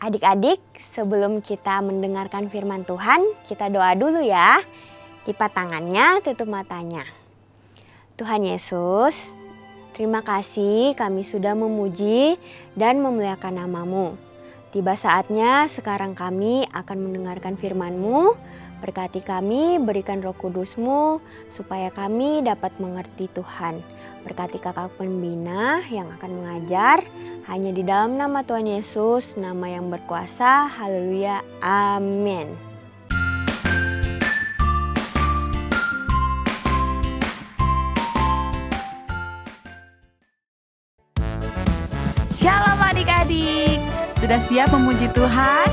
Adik-adik, sebelum kita mendengarkan firman Tuhan, kita doa dulu ya. Lipat tangannya, tutup matanya. Tuhan Yesus, terima kasih kami sudah memuji dan memuliakan nama-Mu. Tiba saatnya sekarang kami akan mendengarkan firman-Mu. Berkati kami, berikan Roh Kudus-Mu supaya kami dapat mengerti Tuhan. Berkati kakak pembina yang akan mengajar. Hanya di dalam nama Tuhan Yesus, nama yang berkuasa. Haleluya. Amin. Shalom adik-adik. Sudah siap memuji Tuhan?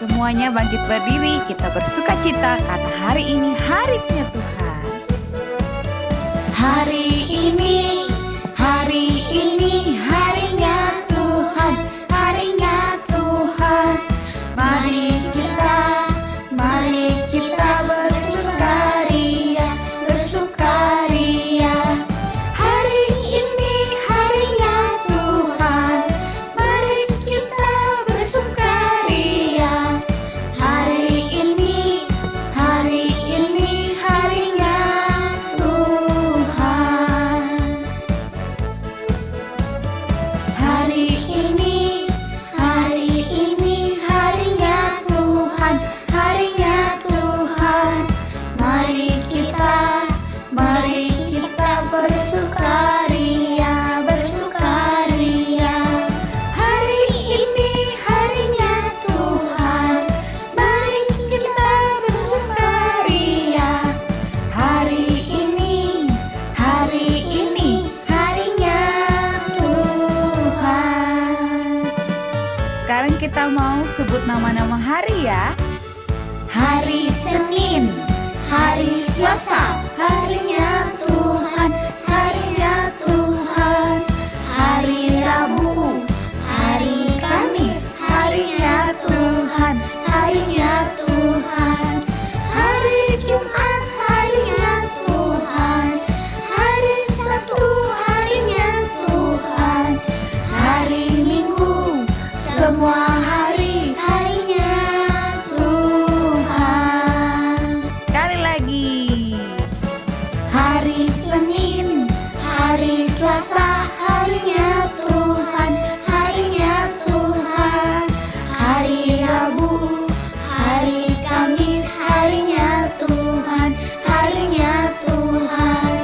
Semuanya bangkit berdiri, kita bersuka cita karena hari ini harinya Tuhan. Hari ini harinya Tuhan, harinya Tuhan. Mari kita bersukaria, bersukaria. Hari ini harinya Tuhan, mari kita bersukaria. Hari ini harinya Tuhan. Hari ini harinya Tuhan, harinya Tuhan. Mari kita bersukaria, bersukaria. Hari ini harinya Tuhan, mari kita bersukaria. Hari ini harinya Tuhan. Sekarang kita mau sebut nama-nama hari ya. Hari Senin, hari Selasa, harinya Tuhan, harinya Tuhan. Hari Rabu, hari Kamis, harinya Tuhan, harinya Tuhan. Hari Jumat, harinya Tuhan. Hari Sabtu, harinya Tuhan. Hari Minggu, semua harinya Tuhan. Sekali lagi. Hari Senin, hari Selasa, harinya Tuhan, harinya Tuhan. Hari Rabu, hari Kamis, harinya Tuhan, harinya Tuhan.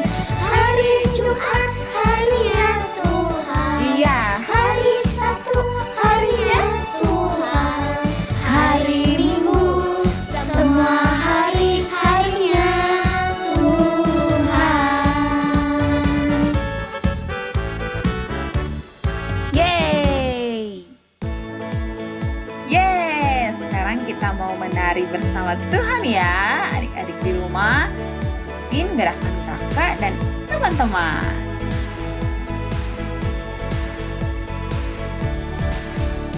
Hari Jumat, harinya Tuhan. Iya. Hari Sabtu, harinya Tuhan. Hari Minggu, semua harinya Tuhan. Yeay. Yes, sekarang kita mau menari bersama Tuhan ya. Adik-adik di rumah, ikutin gerakan kakak dan teman-teman.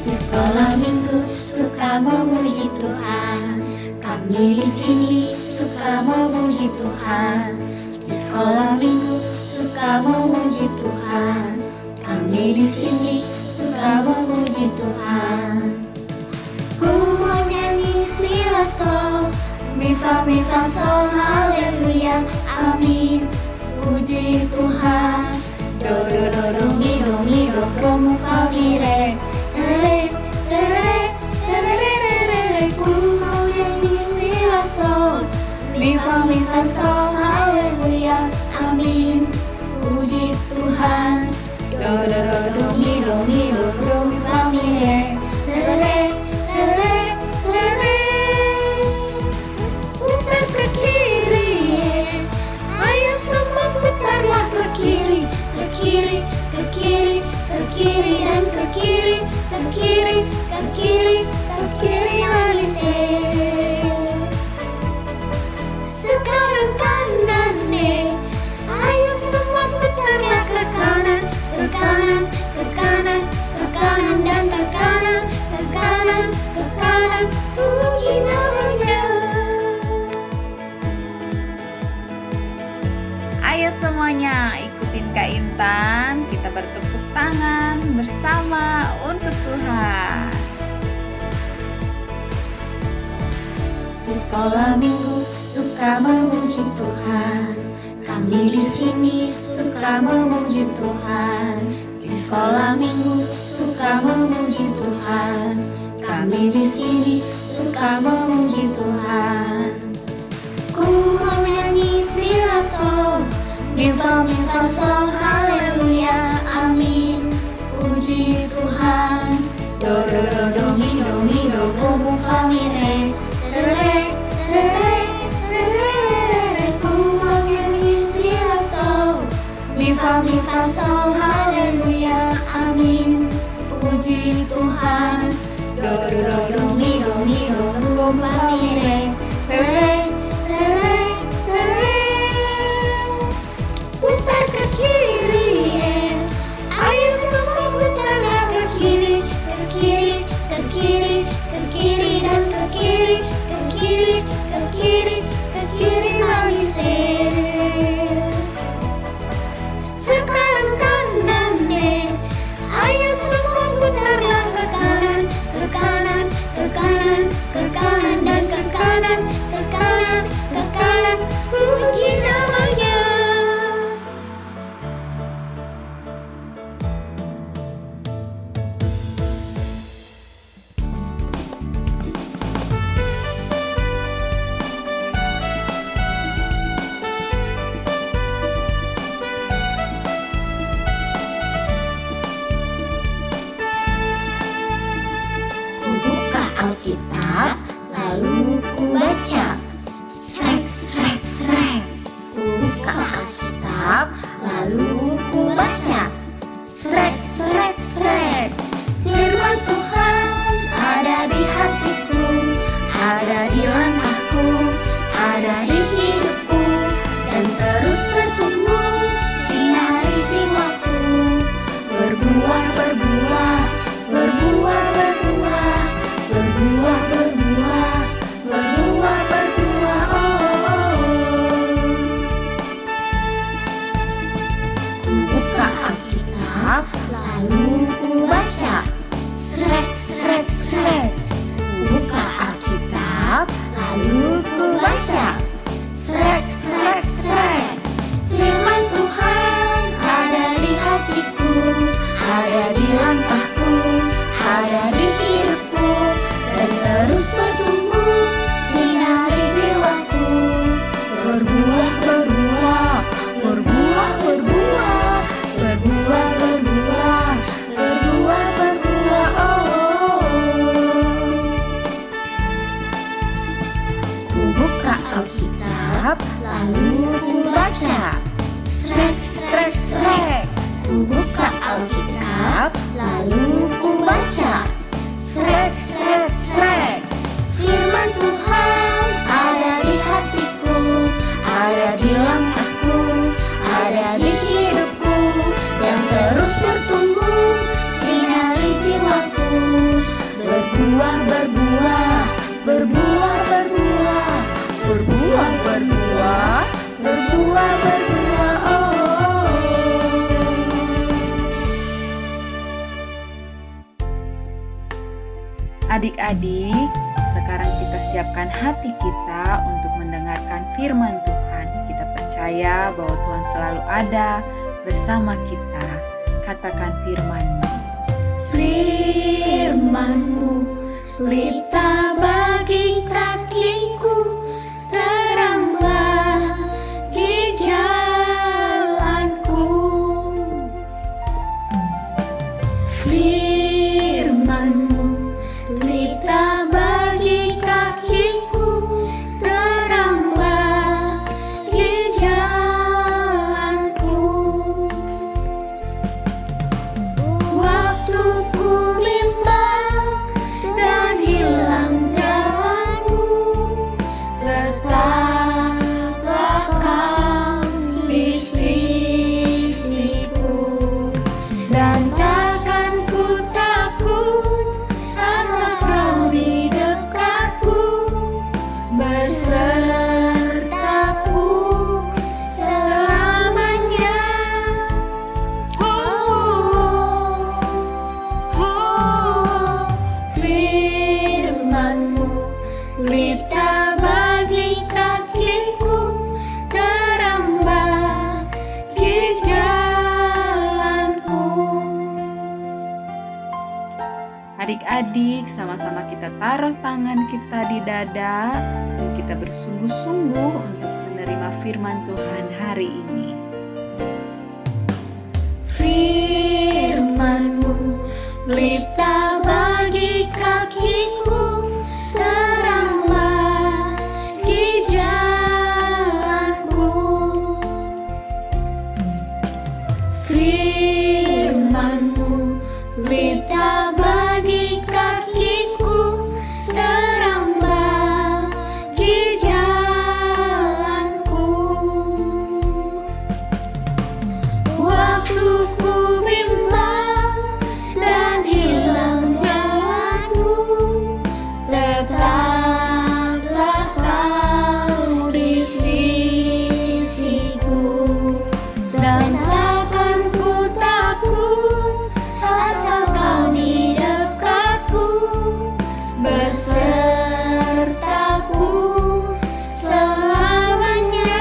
Di sekolah minggu suka memuji Tuhan. Kami di sini suka memuji Tuhan. Di sekolah minggu suka memuji Tuhan. Kami di sini suka memuji Tuhan. Ku mau nyanyi sila sol, mi fa sol, haleluya, amin. Puji Tuhan. Do do do do mi do do mu fa mi re. Re, re, re, re, re, re. Ku mau nyanyi sila sol, mi fa sol, haleluya, amin. Puji Tuhan. Do do do do mi do mi fa mi re. Re, re, re, re, re. Putar ke kiri, ayo semua putarlah ke kiri, ke kiri, ke kiri, ke kiri dan ke kiri, ke kiri, ke kiri, ke kiri lagi. Sekarang kanan nih, ayo semua putarlah ke kanan, ke kanan, ke kanan, ke kanan dan ke kanan, ke kanan, ke kanan. Puji namanya. Ayo semuanya ikutin Kak Intan. Kita bertepuk tangan bersama untuk Tuhan. sekolah minggu suka memuji Tuhan. Kami di sini suka memuji Tuhan. Di sekolah minggu suka memuji Tuhan. Kami di sini suka memuji Tuhan. Ku mau nyanyi sila sol, mi fa sol, haleluya, amin. Puji Tuhan. Do do do do mi do go mu fa mi re re. Ku mau nyanyi sila sol, mi fa sol, haleluya, amin. Puji Tuhan. Do do do mi do go mu fa mi re. Putar ke kiri, ayo semua putarlah ke kiri, ke kiri, ke kiri, ke kiri dan ke kiri, ke kiri, ke kiri, ke kiri lagi sekarang kanan deh, ayo semua putarlah ke kanan, ke kanan, ke kanan, ke kanan dan ke kanan, ke kanan, ke kanan, puji namanya. Ku buka Alkitab, lalu ku baca. Srek, srek, srek. Ku buka Alkitab, lalu ku baca. Srek, srek, srek. Firman Tuhan ada di hatiku, ada di langkahku, ada di hidupku, dan terus bertumbuh sinari jiwaku. Berbuah, berbuah, berbuah, berbuah, berbuah, berbuah, berbuah, berbuah, Ku buka Alkitab, lalu ku baca. Srek, srek, srek. Ku buka Alkitab, lalu ku baca. Srek, srek, srek. Firman Tuhan ada di hatiku, ada di langkahku, ada di hidupku, dan terus bertumbuh sinari jiwaku. Berbuah, berbuah, berbuah, berbuah, berbuah, berbuah, berbuah, berbuah, Ku buka Alkitab, lalu ku baca. Srek, srek, srek. Ku buka Alkitab, lalu ku baca. Srek, srek, srek. Firman Tuhan ada di hatiku, ada di langkahku, ada di hidupku, yang terus bertumbuh sinari jiwaku. Berbuah, berbuah, berbuah, berbuah, berbuah, berbuah, berbuah, berbuah, Adik-adik, sekarang kita siapkan hati kita untuk mendengarkan firman Tuhan. Kita percaya bahwa Tuhan selalu ada bersama kita. Katakan firman-Mu. Firman-Mu pelita bagi kakiku, teranglah di jalanku. Firman-Mu pelita bagi kakiku, teranglah di jalanku. Waktu ku bimbang dan hilang adik-adik, sama-sama kita taruh tangan kita di dada dan kita bersungguh-sungguh untuk menerima firman Tuhan hari ini. Firman-Mu pelita bagi kakiku, terang bagi jalanku. Firman-Mu pelita bagi kakiku, terang bagi jalanku. Waktu ku bimbang dan hilang jalanku, tetaplah Kau di sisiku, dan takkan ku takut asal Kau di dekatku, besertaku selamanya.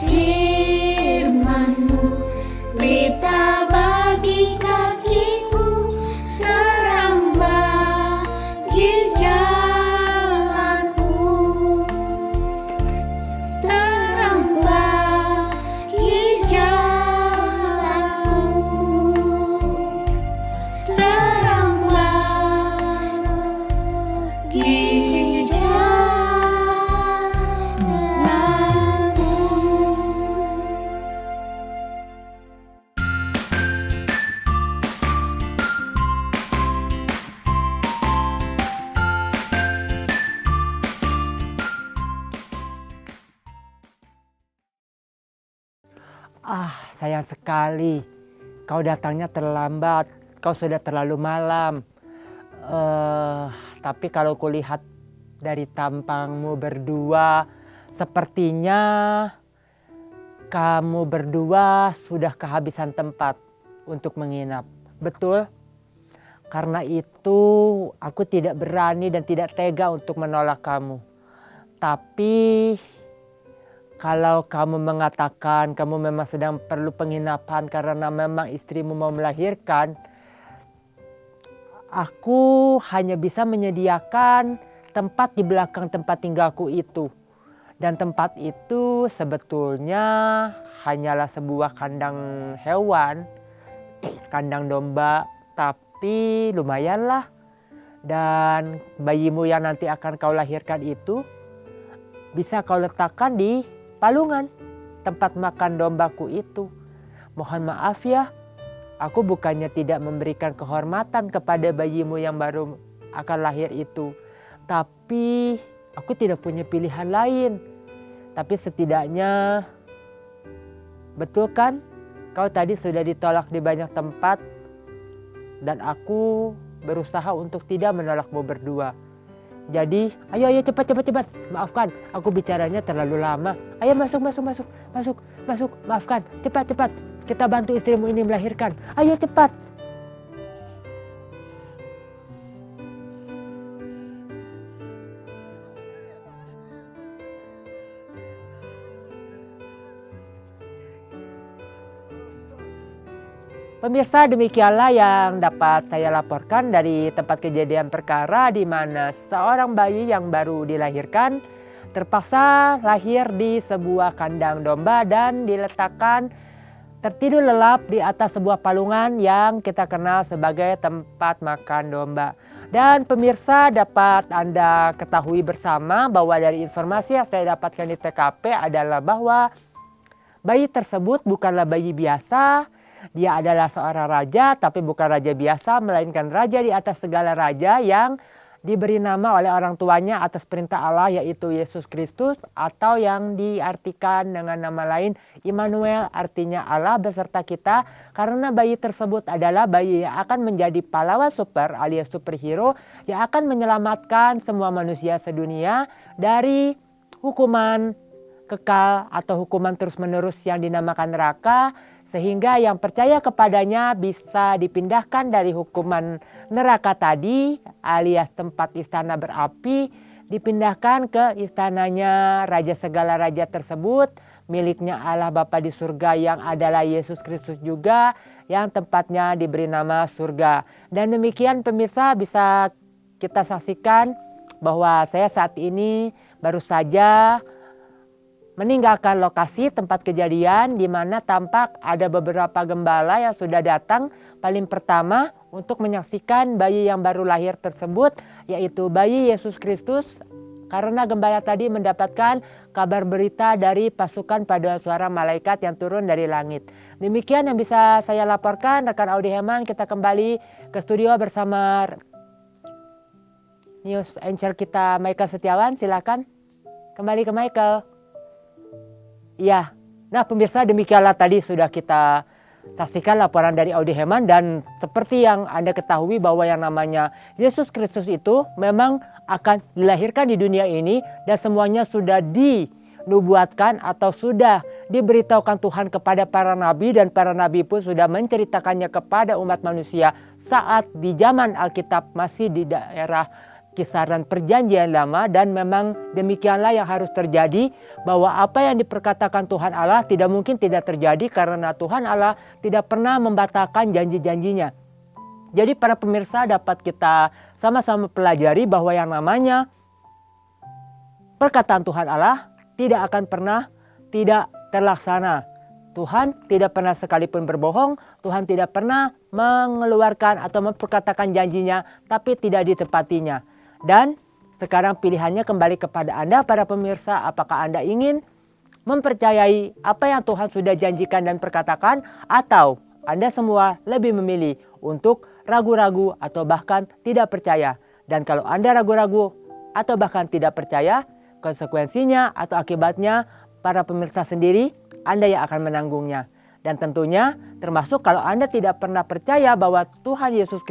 Firman-Mu pelita bagi kakiku, terang bagi jalanku, terang bagi jalanku, terang bagi jalanku. Sayang sekali. Kau datangnya terlambat. Kau sudah terlalu malam. Tapi kalau kulihat dari tampangmu berdua, sepertinya kamu berdua sudah kehabisan tempat untuk menginap. Betul? Karena itu aku tidak berani dan tidak tega untuk menolak kamu. Tapi kalau kamu mengatakan kamu memang sedang perlu penginapan karena memang istrimu mau melahirkan, aku hanya bisa menyediakan tempat di belakang tempat tinggalku itu. Dan tempat itu sebetulnya hanyalah sebuah kandang hewan, kandang domba, tapi lumayanlah. Dan bayimu yang nanti akan kau lahirkan itu bisa kau letakkan di palungan tempat makan dombaku itu. Mohon maaf ya, aku bukannya tidak memberikan kehormatan kepada bayimu yang baru akan lahir itu. Tapi aku tidak punya pilihan lain. Tapi setidaknya, betul kan? Kau tadi sudah ditolak di banyak tempat. Dan aku berusaha untuk tidak menolakmu berdua. Jadi, ayo cepat. Maafkan, aku bicaranya terlalu lama. Ayo masuk. Maafkan, cepat. Kita bantu istrimu ini melahirkan. Ayo cepat. Pemirsa, demikianlah yang dapat saya laporkan dari tempat kejadian perkara di mana seorang bayi yang baru dilahirkan terpaksa lahir di sebuah kandang domba dan diletakkan tertidur lelap di atas sebuah palungan yang kita kenal sebagai tempat makan domba. Dan pemirsa, dapat Anda ketahui bersama bahwa dari informasi yang saya dapatkan di TKP adalah bahwa bayi tersebut bukanlah bayi biasa. Dia adalah seorang raja, tapi bukan raja biasa, melainkan raja di atas segala raja yang diberi nama oleh orang tuanya atas perintah Allah, yaitu Yesus Kristus, atau yang diartikan dengan nama lain Immanuel, artinya Allah beserta kita. Karena bayi tersebut adalah bayi yang akan menjadi pahlawan super alias superhero yang akan menyelamatkan semua manusia sedunia dari hukuman kekal atau hukuman terus-menerus yang dinamakan neraka. Sehingga yang percaya kepadanya bisa dipindahkan dari hukuman neraka tadi alias tempat istana berapi, dipindahkan ke istananya raja segala raja tersebut, miliknya Allah Bapa di surga yang adalah Yesus Kristus juga yang tempatnya diberi nama surga. Dan demikian pemirsa bisa kita saksikan bahwa saya saat ini baru saja meninggalkan lokasi tempat kejadian di mana tampak ada beberapa gembala yang sudah datang paling pertama untuk menyaksikan bayi yang baru lahir tersebut, yaitu bayi Yesus Kristus. Karena gembala tadi mendapatkan kabar berita dari pasukan paduan suara malaikat yang turun dari langit. Demikian yang bisa saya laporkan rekan Audi Heman. Kita kembali ke studio bersama news anchor kita Michael Setiawan. Silakan kembali ke Michael. Iya, nah pemirsa demikianlah tadi sudah kita saksikan laporan dari Audi Heman, dan seperti yang Anda ketahui bahwa yang namanya Yesus Kristus itu memang akan dilahirkan di dunia ini dan semuanya sudah dinubuatkan atau sudah diberitahukan Tuhan kepada para nabi, dan para nabi pun sudah menceritakannya kepada umat manusia saat di zaman Alkitab masih di daerah kisaran perjanjian lama. Dan memang demikianlah yang harus terjadi, bahwa apa yang diperkatakan Tuhan Allah tidak mungkin tidak terjadi karena Tuhan Allah tidak pernah membatalkan janji-janjinya. Jadi para pemirsa dapat kita sama-sama pelajari bahwa yang namanya perkataan Tuhan Allah tidak akan pernah tidak terlaksana. Tuhan tidak pernah sekalipun berbohong, Tuhan tidak pernah mengeluarkan atau memperkatakan janjinya tapi tidak ditepatinya. Dan sekarang pilihannya kembali kepada Anda para pemirsa, apakah Anda ingin mempercayai apa yang Tuhan sudah janjikan dan perkatakan, atau Anda semua lebih memilih untuk ragu-ragu atau bahkan tidak percaya. Dan kalau Anda ragu-ragu atau bahkan tidak percaya, konsekuensinya atau akibatnya para pemirsa sendiri, Anda yang akan menanggungnya. Dan tentunya termasuk kalau Anda tidak pernah percaya bahwa Tuhan Yesus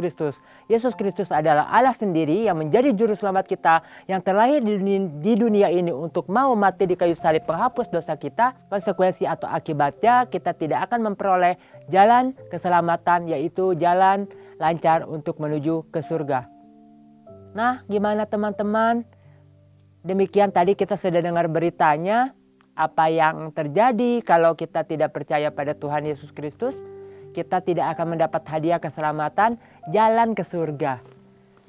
Kristus adalah Allah sendiri yang menjadi juru selamat kita, yang terlahir di dunia ini untuk mau mati di kayu salib penghapus dosa kita. Konsekuensi atau akibatnya kita tidak akan memperoleh jalan keselamatan, yaitu jalan lancar untuk menuju ke surga. Nah, gimana teman-teman? Demikian tadi kita sudah dengar beritanya. Apa yang terjadi kalau kita tidak percaya pada Tuhan Yesus Kristus? Kita tidak akan mendapat hadiah keselamatan, jalan ke surga.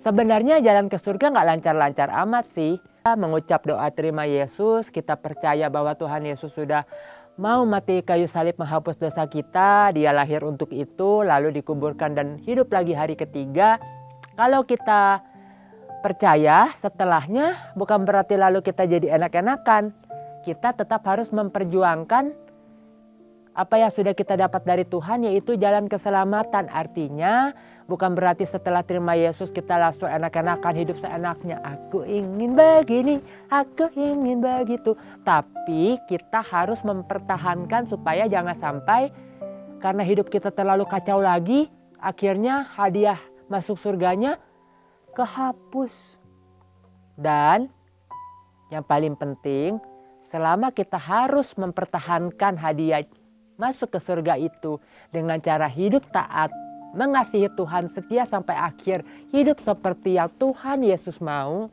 Sebenarnya jalan ke surga nggak lancar-lancar amat sih. Kita mengucap doa terima Yesus, kita percaya bahwa Tuhan Yesus sudah mau mati kayu salib menghapus dosa kita. Dia lahir untuk itu, lalu dikuburkan dan hidup lagi hari ketiga. Kalau kita percaya setelahnya, bukan berarti lalu kita jadi enak-enakan. Kita tetap harus memperjuangkan apa yang sudah kita dapat dari Tuhan, yaitu jalan keselamatan. Artinya bukan berarti setelah terima Yesus kita langsung enak-enakan hidup seenaknya. Aku ingin begini, aku ingin begitu. Tapi kita harus mempertahankan supaya jangan sampai karena hidup kita terlalu kacau lagi, akhirnya hadiah masuk surganya kehapus. Dan yang paling penting, selama kita harus mempertahankan hadiah masuk ke surga itu dengan cara hidup taat, mengasihi Tuhan, setia sampai akhir, hidup seperti yang Tuhan Yesus mau.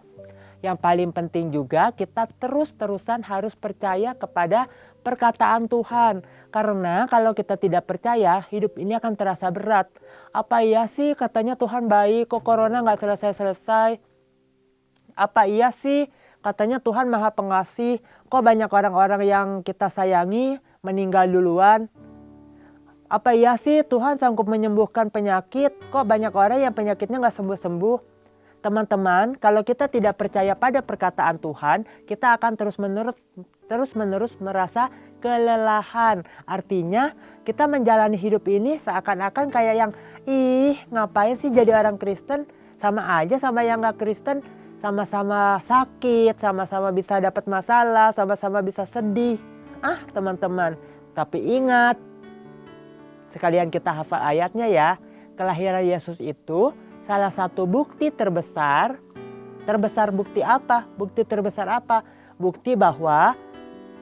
Yang paling penting juga kita terus-terusan harus percaya kepada perkataan Tuhan. Karena kalau kita tidak percaya, hidup ini akan terasa berat. Apa iya sih katanya Tuhan baik, kok corona gak selesai-selesai? Apa iya sih katanya Tuhan maha pengasih, kok banyak orang-orang yang kita sayangi meninggal duluan? Apa iya sih Tuhan sanggup menyembuhkan penyakit, kok banyak orang yang penyakitnya gak sembuh-sembuh? Teman-teman, kalau kita tidak percaya pada perkataan Tuhan, kita akan terus-menerus merasa kelelahan. Artinya kita menjalani hidup ini seakan-akan kayak yang, ngapain sih jadi orang Kristen? Sama aja sama yang gak Kristen. Sama-sama sakit, sama-sama bisa dapat masalah, sama-sama bisa sedih. Teman-teman, tapi ingat, sekalian kita hafal ayatnya ya. Kelahiran Yesus itu salah satu bukti terbesar. Terbesar bukti apa? Bukti terbesar apa? Bukti bahwa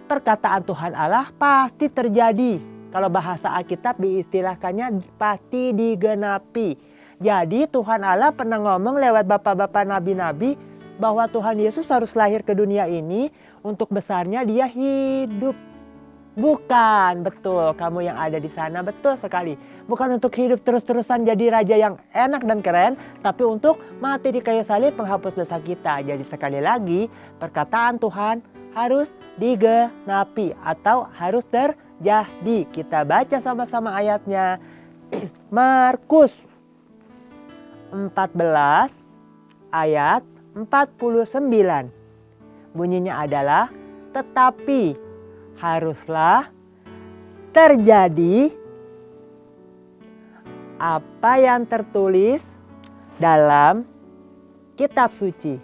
perkataan Tuhan Allah pasti terjadi. Kalau bahasa Alkitab diistilahkannya pasti digenapi. Jadi Tuhan Allah pernah ngomong lewat bapak-bapak nabi-nabi bahwa Tuhan Yesus harus lahir ke dunia ini untuk besarnya dia hidup. Bukan, betul. Kamu yang ada di sana, betul sekali. Bukan untuk hidup terus-terusan jadi raja yang enak dan keren, tapi untuk mati di kayu salib penghapus dosa kita. Jadi sekali lagi, perkataan Tuhan harus digenapi atau harus terjadi. Kita baca sama-sama ayatnya. Markus 14 ayat 49. Bunyinya adalah, tetapi haruslah terjadi apa yang tertulis dalam kitab suci.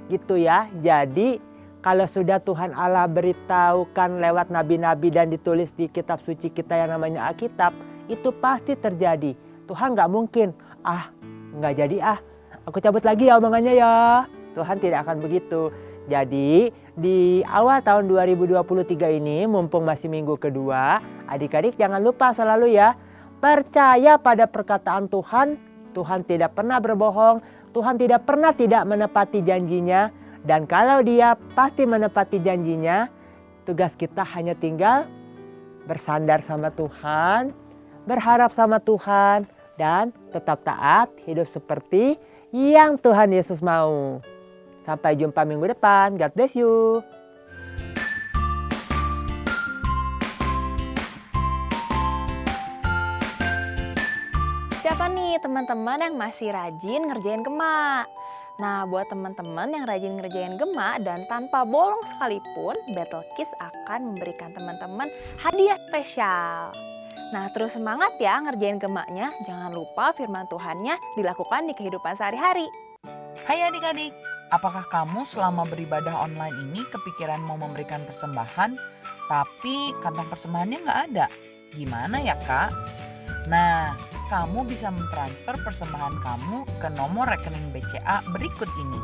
Gitu ya. Jadi kalau sudah Tuhan Allah beritahukan lewat nabi-nabi dan ditulis di kitab suci kita yang namanya Alkitab, itu pasti terjadi. Tuhan gak mungkin, gak jadi aku cabut lagi ya omongannya ya. Tuhan tidak akan begitu. Jadi di awal tahun 2023 ini, mumpung masih minggu kedua, adik-adik jangan lupa selalu ya, percaya pada perkataan Tuhan. Tuhan tidak pernah berbohong, Tuhan tidak pernah tidak menepati janjinya. Dan kalau Dia pasti menepati janjinya, tugas kita hanya tinggal bersandar sama Tuhan, berharap sama Tuhan, dan tetap taat hidup seperti yang Tuhan Yesus mau. Sampai jumpa minggu depan. God bless you. Siapa nih teman-teman yang masih rajin ngerjain gema? Nah, buat teman-teman yang rajin ngerjain gema dan tanpa bolong sekalipun, Battle Kids akan memberikan teman-teman hadiah spesial. Nah, terus semangat ya ngerjain gemanya. Jangan lupa firman Tuhannya dilakukan di kehidupan sehari-hari. Hai adik-adik, apakah kamu selama beribadah online ini kepikiran mau memberikan persembahan, tapi kantong persembahannya nggak ada? Gimana ya kak? Nah, kamu bisa mentransfer persembahan kamu ke nomor rekening BCA berikut ini.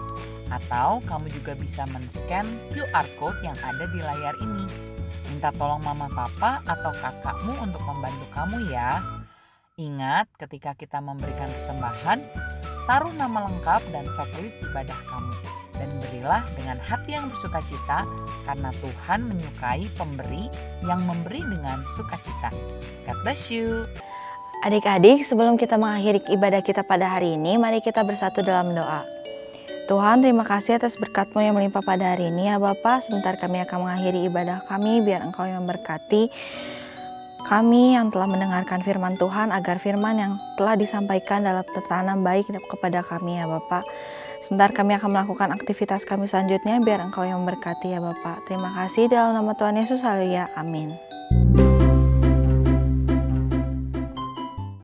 Atau kamu juga bisa men-scan QR Code yang ada di layar ini. Minta tolong mama papa atau kakakmu untuk membantu kamu ya. Ingat, ketika kita memberikan persembahan, taruh nama lengkap dan satelit ibadah kamu. Dan berilah dengan hati yang bersukacita, karena Tuhan menyukai pemberi yang memberi dengan sukacita. God bless you. Adik-adik, sebelum kita mengakhiri ibadah kita pada hari ini, mari kita bersatu dalam doa. Tuhan, terima kasih atas berkat-Mu yang melimpah pada hari ini ya Bapa. Sebentar kami akan mengakhiri ibadah kami, biar Engkau yang memberkati kami yang telah mendengarkan firman Tuhan, agar firman yang telah disampaikan dalam tertanam baik kepada kami ya Bapa. Sebentar kami akan melakukan aktivitas kami selanjutnya, biar Engkau yang memberkati ya Bapa. Terima kasih dalam nama Tuhan Yesus, haleluya, amin.